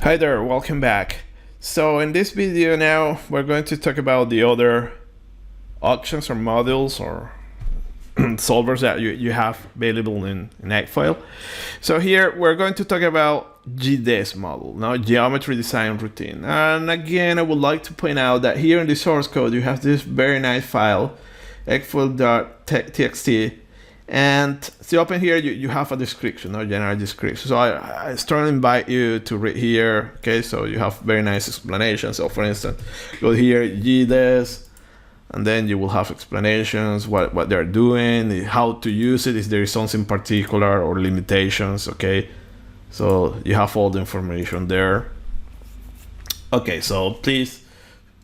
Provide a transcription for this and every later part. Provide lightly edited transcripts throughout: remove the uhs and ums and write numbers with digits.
Hi there, welcome back. So in this video now, we're going to talk about the other options or modules or solvers that you have available in Xfoil. So here we're going to talk about GDES model, now geometry design routine. And again, I would like to point out that here in the source code, you have this very nice file, xfoil.txt. And see, open here, you have a description, no general description. So I strongly invite you to read here. Okay, so you have very nice explanations. So for instance, go here, GDES, and then you will have explanations, what they're doing, how to use it, if there is something particular or limitations. Okay, so you have all the information there. Okay, so please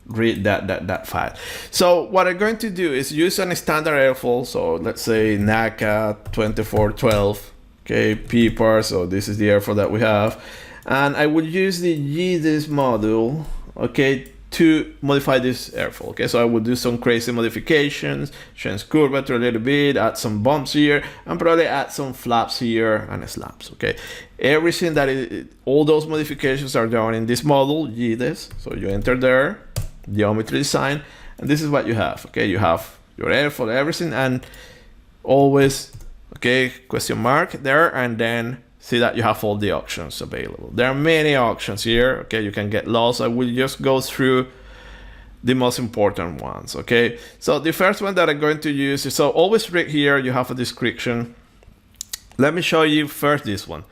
read that file. So what I'm going to do is use a standard airfoil. So let's say NACA 2412, okay, PPAR. So this is the airfoil that we have, and I will use the GDES module, okay, to modify this airfoil. Okay, so I will do some crazy modifications, change curvature a little bit, add some bumps here, and probably add some flaps here and slabs. Okay, everything that is, all those modifications are done in this module GDES. So you enter there, geometry design, and this is what you have. Okay, you have your airfoil, everything, and always, okay, question mark there, and then see that you have all the options available. There are many options here. Okay, you can get lost. I will just go through the most important ones. Okay, so the first one that I'm going to use is, so always read here, you have a description. Let me show you first this one.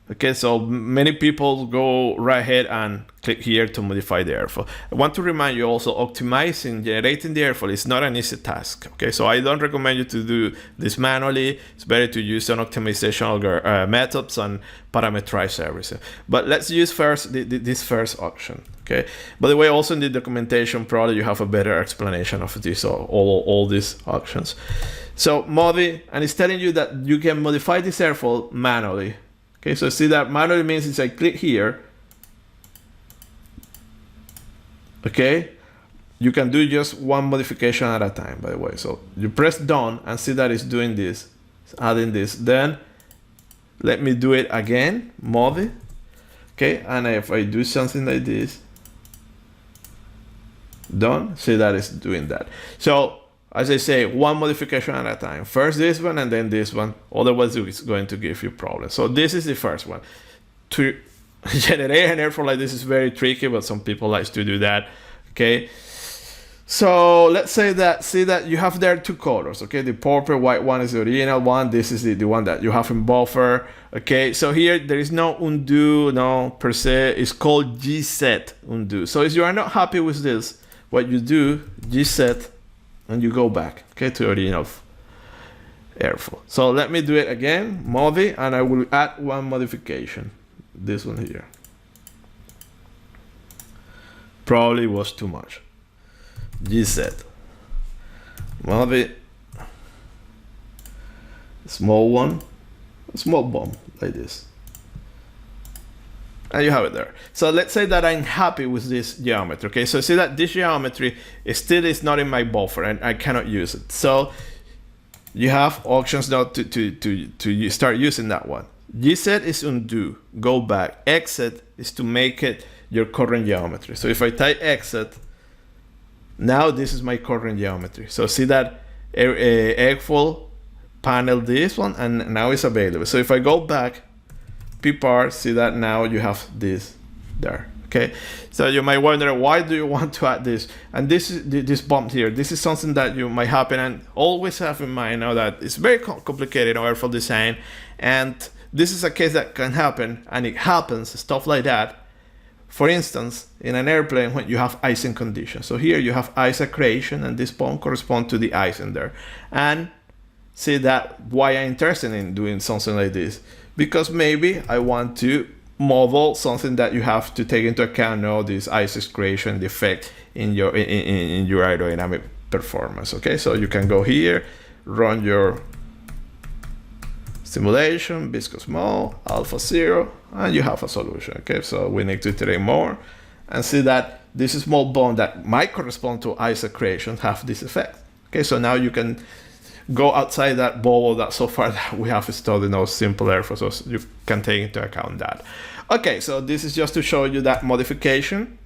Okay, so many people go right ahead and click here to modify the airfoil. I want to remind you also, optimizing, generating the airfoil is not an easy task. Okay, so I don't recommend you to do this manually. It's better to use some optimization methods and parameterize everything. But let's use first this first option. Okay, by the way, also in the documentation, probably you have a better explanation of this, all these options. So modi, and it's telling you that you can modify this airfoil manually. Okay, so see that manually means is I click here. Okay, you can do just one modification at a time, by the way. So you press done and see that it's doing this, it's adding this. Then let me do it again, modi. Okay, and if I do something like this, done, see that it's doing that. So as I say, one modification at a time. First this one and then this one. Otherwise, it's going to give you problems. So this is the first one. To generate an airfoil like this is very tricky, but some people like to do that. Okay. So let's say that, see that you have there two colors. Okay, the purple white one is the original one. This is the one that you have in buffer. Okay, so here there is no undo, no per se. It's called gset undo. So if you are not happy with this, what you do, gset, and you go back, okay, to the original airfoil. So let me do it again, modi, and I will add one modification. This one here. Probably was too much. Gset. Modi. Small one, a small bump like this. And you have it there. So let's say that I'm happy with this geometry. Okay, so see that this geometry still is not in my buffer and I cannot use it. So you have options now to start using that one. Gset is undo, go back. Exit is to make it your current geometry. So if I type exit, now this is my current geometry. So see that Airfoil panel this one, and now it's available. So if I go back, PPAR, see that now you have this there. Okay, so you might wonder, why do you want to add this? And this is this bump here. This is something that you might happen, and always have in mind now that it's very complicated airfoil design, and this is a case that can happen, and it happens, stuff like that. For instance, in an airplane when you have icing conditions. So here you have ice accretion, and this bump corresponds to the ice in there. And see that why I'm interested in doing something like this, because maybe I want to model something that you have to take into account now, this ice excretion, the effect in your aerodynamic performance. Okay, so you can go here, run your simulation, viscous mode, alpha 0, and you have a solution. Okay, so we need to iterate more and see that this small bond that might correspond to ice accretion have this effect. Okay, so now you can go outside that bubble that so far that we have studied those simple airfoils, so you can take into account that. Okay, so this is just to show you that modification.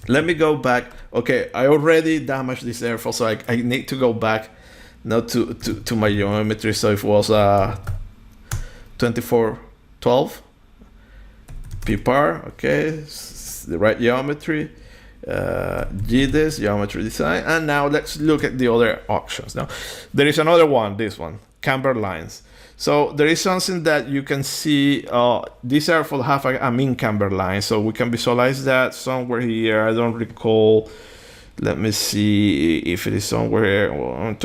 Let me go back. Okay, I already damaged this airfoil, so I need to go back now to my geometry. So it was 2412 PPAR, okay, the right geometry, GDES, geometry design, and now let's look at the other options. Now, there is another one, this one, camber lines. So there is something that you can see, this airfoil have a mean camber line, so we can visualize that somewhere here. I don't recall. Let me see if it is somewhere here. Well,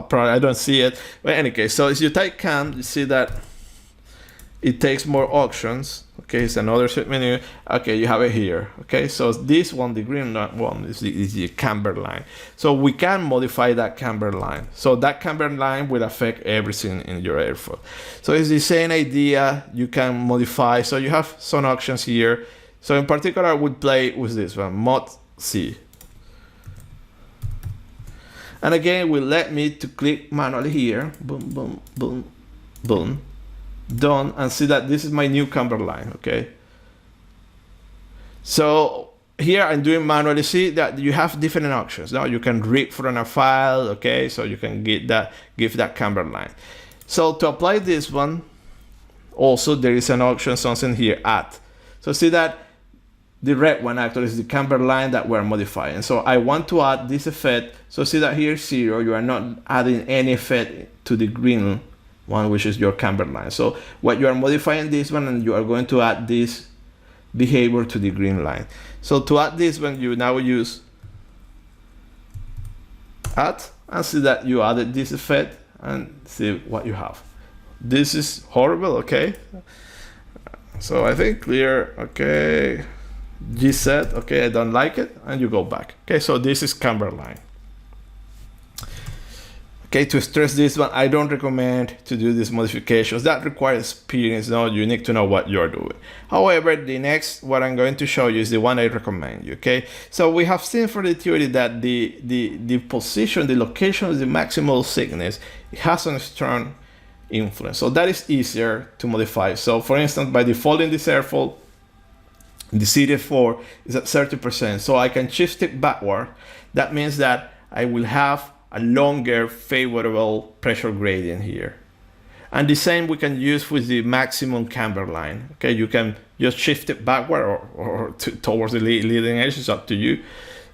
probably I don't see it. But in any case, so if you type cam, you see that it takes more options. Okay, it's another set menu. Okay, you have it here. Okay, so this one, the green one, is the camber line. So we can modify that camber line. So that camber line will affect everything in your airfoil. So it's the same idea. You can modify. So you have some options here. So in particular, I would play with this one, mod C. And again, will let me to click manually here. Boom, boom, boom, boom. Done, and see that this is my new camber line. Okay, so here I'm doing manually. See that you have different options. Now you can rip from a file. Okay, so you can give that camber line. So to apply this one, also there is an option, something here, add. So see that the red one actually is the camber line that we're modifying. So I want to add this effect. So see that here 0, you are not adding any effect to the green one, which is your camber line. So what you are modifying this one, and you are going to add this behavior to the green line. So to add this one, you now use add, and see that you added this effect, and see what you have. This is horrible. Okay, so I think clear. Okay, G set. Okay, I don't like it, and you go back. Okay, so this is camber line. Okay, to stress this one, I don't recommend to do these modifications. That requires experience. No, you need to know what you're doing. However, the next, what I'm going to show you is the one I recommend you. Okay, so we have seen for the theory that the position, the location of the maximal thickness, it has a strong influence. So that is easier to modify. So for instance, by default in this airfoil, the CD4 is at 30%. So I can shift it backward. That means that I will have a longer favorable pressure gradient here. And the same we can use with the maximum camber line. Okay, you can just shift it backward or towards the leading edge, it's up to you.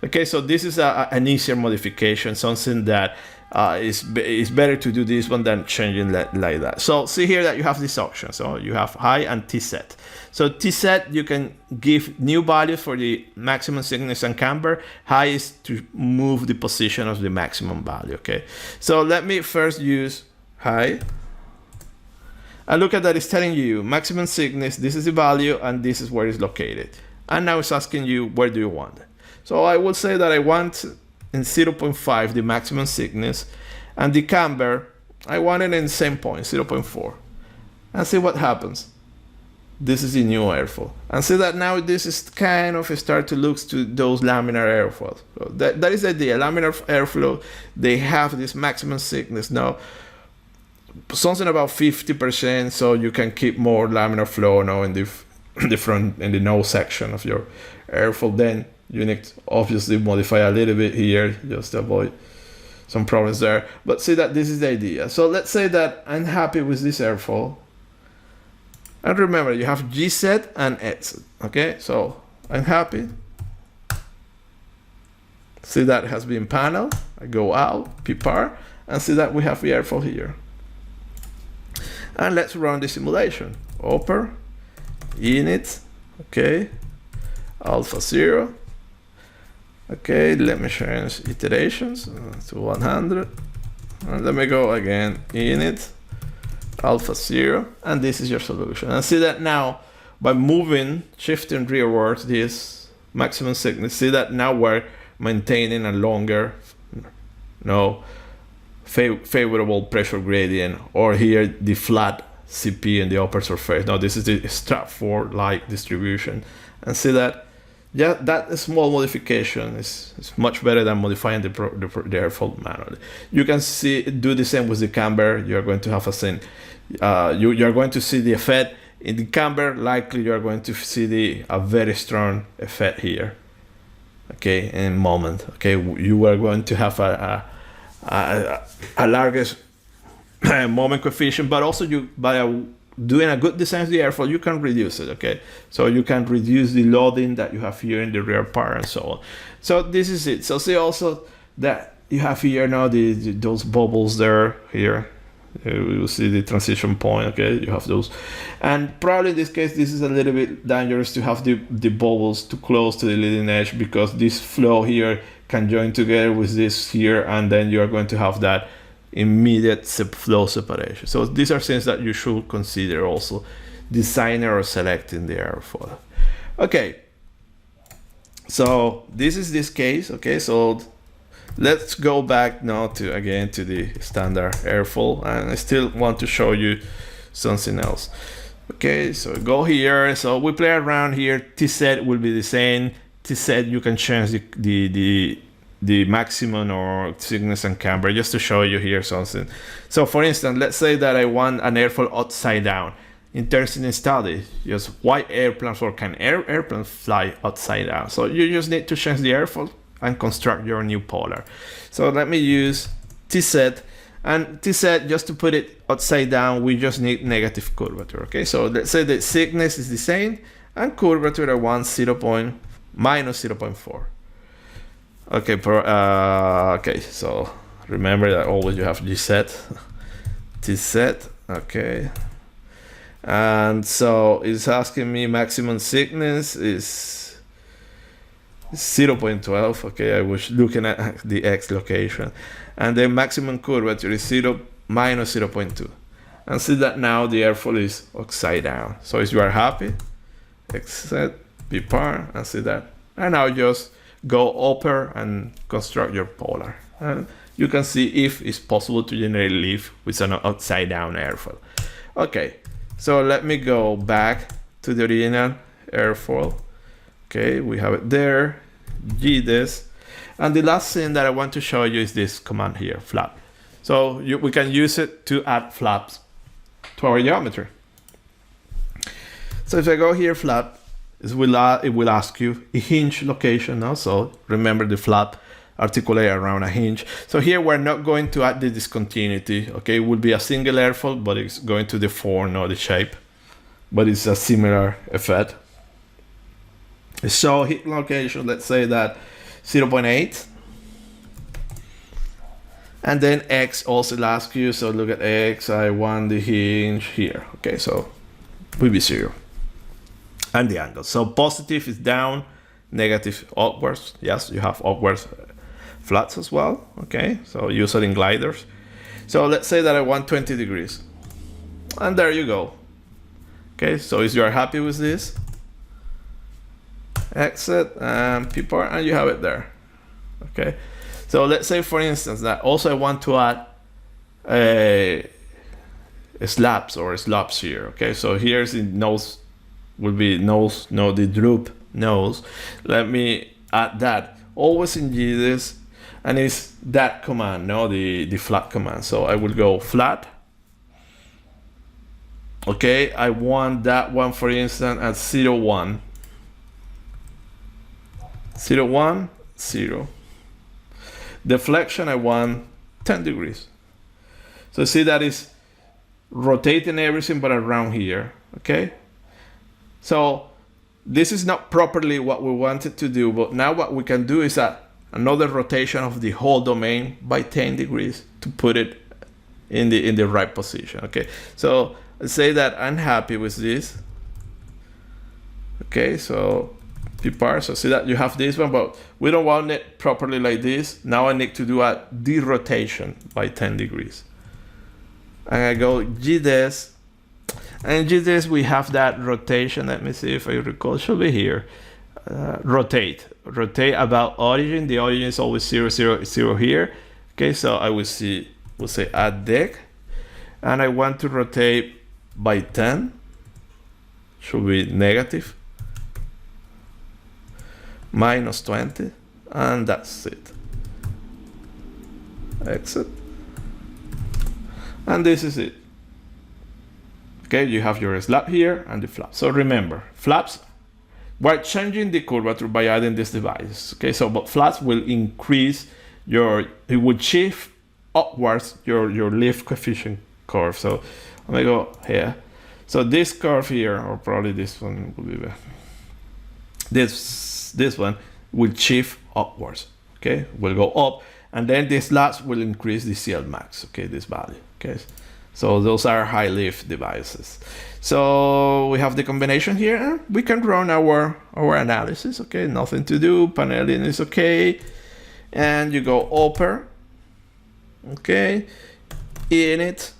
Okay, so this is an easier modification, something that is better to do this one than changing like that. So see here that you have this option. So you have high and T-set. So T-set, you can give new values for the maximum thickness and camber. High is to move the position of the maximum value. Okay, so let me first use high. And look at that, it's telling you maximum thickness, this is the value, and this is where it's located. And now it's asking you, where do you want it? So I will say that I want in 0.5 the maximum thickness, and the camber, I want it in the same point, 0.4. And see what happens. This is the new airfoil. And see that now this is kind of start to look to those laminar airfoils. So that is the idea. Laminar airflow, they have this maximum thickness now. Something about 50%, so you can keep more laminar flow now in the front, in the nose section of your airfoil. Then you need to obviously modify a little bit here just to avoid some problems there. But see that this is the idea. So let's say that I'm happy with this airfoil. And remember, you have G set and H set. Okay, so I'm happy. See that it has been paneled. I go out, PPAR, and see that we have the airfoil here. And let's run the simulation. Open, init, okay, alpha 0. Okay, let me change iterations to 100. And let me go again, init, alpha 0, and this is your solution. And see that now, by moving, shifting rearward this maximum thickness, see that now we're maintaining a longer, favorable pressure gradient, or here the flat CP in the upper surface. Now this is the Stratford-like distribution, and see that Yeah, that small modification is much better than modifying the airfoil manually. You can do the same with the camber. You're going to have a same. You're going to see the effect in the camber. Likely, you're going to see a very strong effect here. Okay, in moment. Okay, you are going to have a largest moment coefficient, but also by doing a good design of the airfoil, you can reduce it. Okay, so you can reduce the loading that you have here in the rear part and so on. So this is it. So see also that you have here now those bubbles there here. You will see the transition point. Okay, you have those, and probably in this case this is a little bit dangerous to have the bubbles too close to the leading edge, because this flow here can join together with this here, and then you are going to have that immediate flow separation. So these are things that you should consider also designing or selecting the airfoil. Okay, so this is this case. Okay, so let's go back now to the standard airfoil, and I still want to show you something else. Okay, so go here. So we play around here. T-set will be the same. T-set, you can change the maximum or thickness and camber, just to show you here something. So for instance, let's say that I want an airfoil upside down. Interesting study, just why airplanes, or can airplanes fly upside down? So you just need to change the airfoil and construct your new polar. So let me use T-set, and T-set, just to put it upside down, we just need negative curvature. Okay, so let's say the thickness is the same, and curvature I want minus 0.4. Okay, okay, so remember that always you have G-set, T-set, okay. And so it's asking me maximum thickness is 0.12. Okay, I was looking at the X location, and the maximum curvature is minus 0.2. And see that now the airfoil is upside down. So if you are happy, exit, be par, and see that. And now just go upper and construct your polar. And you can see if it's possible to generate lift with an upside down airfoil. Okay, so let me go back to the original airfoil. Okay, we have it there, GDes. And the last thing that I want to show you is this command here, flap. So we can use it to add flaps to our geometry. So if I go here, flap, it will ask you a hinge location now. So remember the flap articulate around a hinge. So here we're not going to add the discontinuity. Okay, it will be a single airfoil, but it's going to deform the shape. But it's a similar effect. So hit location, let's say that 0.8. And then X also asks you, so look at X, I want the hinge here. Okay, so will be 0. And the angle. So positive is down, negative upwards. Yes, you have upwards flats as well. Okay, so use it in gliders. So let's say that I want 20 degrees. And there you go. Okay, so if you are happy with this, exit and P-par, and you have it there. Okay, so let's say for instance that also I want to add a slabs or slopes here. Okay, so here's the nose, will be nose, no, the droop nose. Let me add that, always in GDes, and it's that command, no, the flat command. So I will go flat. Okay, I want that one, for instance, at 0.1. 0.1, 0. Deflection, I want 10 degrees. So see that is rotating everything but around here. Okay, so this is not properly what we wanted to do, but now what we can do is another rotation of the whole domain by 10 degrees to put it in the right position. Okay, so let's say that I'm happy with this. Okay, so P-par, so see that you have this one, but we don't want it properly like this. Now I need to do a derotation by 10 degrees. And I go GDes, and GDes we have that rotation. Let me see if I recall, it should be here. Rotate about origin. The origin is always 0, 0, 0 here. Okay, so I will say add deck, and I want to rotate by 10. Should be negative. minus 20, and that's it. Exit. And this is it. Okay, you have your slab here and the flap. So remember, flaps, we're changing the curvature by adding this device. Okay, so but flaps will increase it will shift upwards your lift coefficient curve. So let me go here. So this curve here, or probably this one will be better. This one will shift upwards. Okay, will go up, and then the slabs will increase the CL max. Okay, this value. Okay. So those are high lift devices. So we have the combination here. We can run our analysis. Okay, nothing to do. Paneling is okay. And you go upper. Okay, init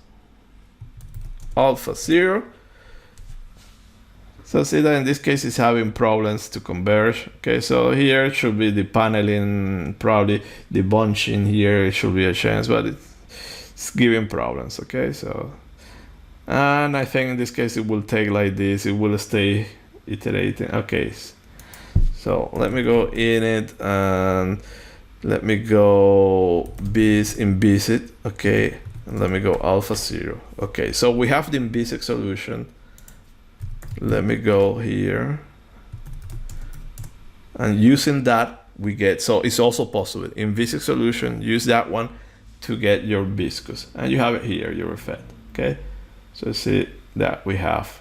alpha 0. So see that in this case it's having problems to converge. Okay, so here it should be the paneling, probably the bunching here, it should be a chance, but it's giving problems. Okay, so, and I think in this case it will take like this, it will stay iterating. Okay, so let me go init and let me go visit. Okay, and let me go alpha 0. Okay, so we have the InVisic solution. Let me go here, and using that we get, so it's also possible InVisic solution, use that one to get your viscous, and you have it here, your effect. Okay, so see that we have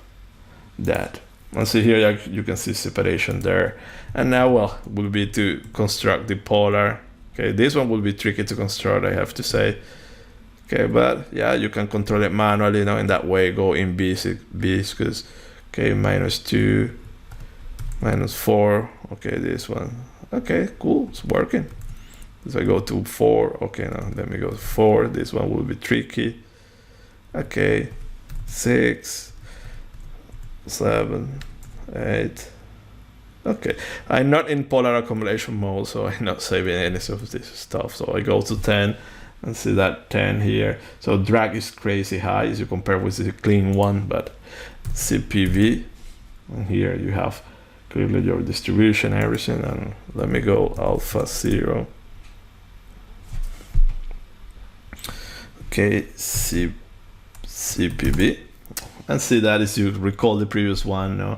that, and see here you can see separation there. And now, well, will be to construct the polar. Okay, this one will be tricky to construct, I have to say. Okay, but yeah, you can control it manually, you know, in that way. Go in viscous. Okay, -2, -4. Okay, this one. Okay, cool, it's working. So I go to 4. Okay, now let me go to 4. This one will be tricky. Okay, 6, 7, 8. Okay, I'm not in polar accumulation mode, so I'm not saving any of this stuff. So I go to 10 and see that 10 here. So drag is crazy high as you compare with the clean one, but CPV, and here you have clearly your distribution, everything. And let me go alpha 0. Okay, CPV, and see that as you recall the previous one, no?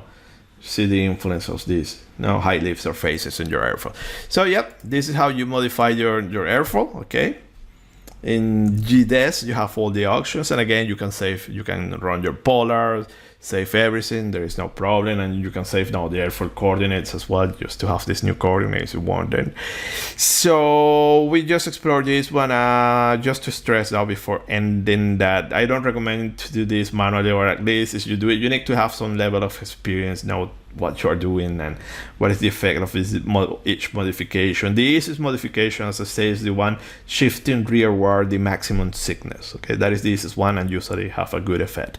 See the influence of this, no, high lift surfaces in your airfoil. So yep, this is how you modify your airfoil. Okay, in GDES you have all the options, and again you can save, you can run your polar, save everything, there is no problem, and you can save now the airfoil coordinates as well, just to have these new coordinates you want then. So we just explored this one, just to stress now before ending that I don't recommend to do this manually, or at least if you do it, you need to have some level of experience, know what you are doing and what is the effect of each modification. The easiest modification, as I say, is the one shifting rearward the maximum thickness. Okay, that is the easiest one and usually have a good effect.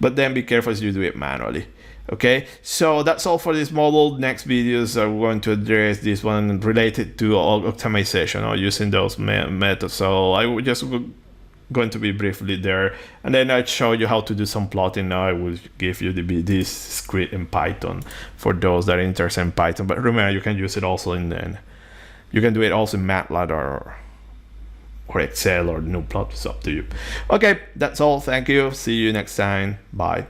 But then be careful as you do it manually. Okay, so that's all for this model. Next videos are going to address this one related to optimization or using those methods. So I will just going to be briefly there, and then I'll show you how to do some plotting. Now I will give you this script in Python for those that are interested in Python. But remember, you can use it also you can do it also in MATLAB or Excel or Notepad. It's up to you. Okay, that's all. Thank you. See you next time. Bye.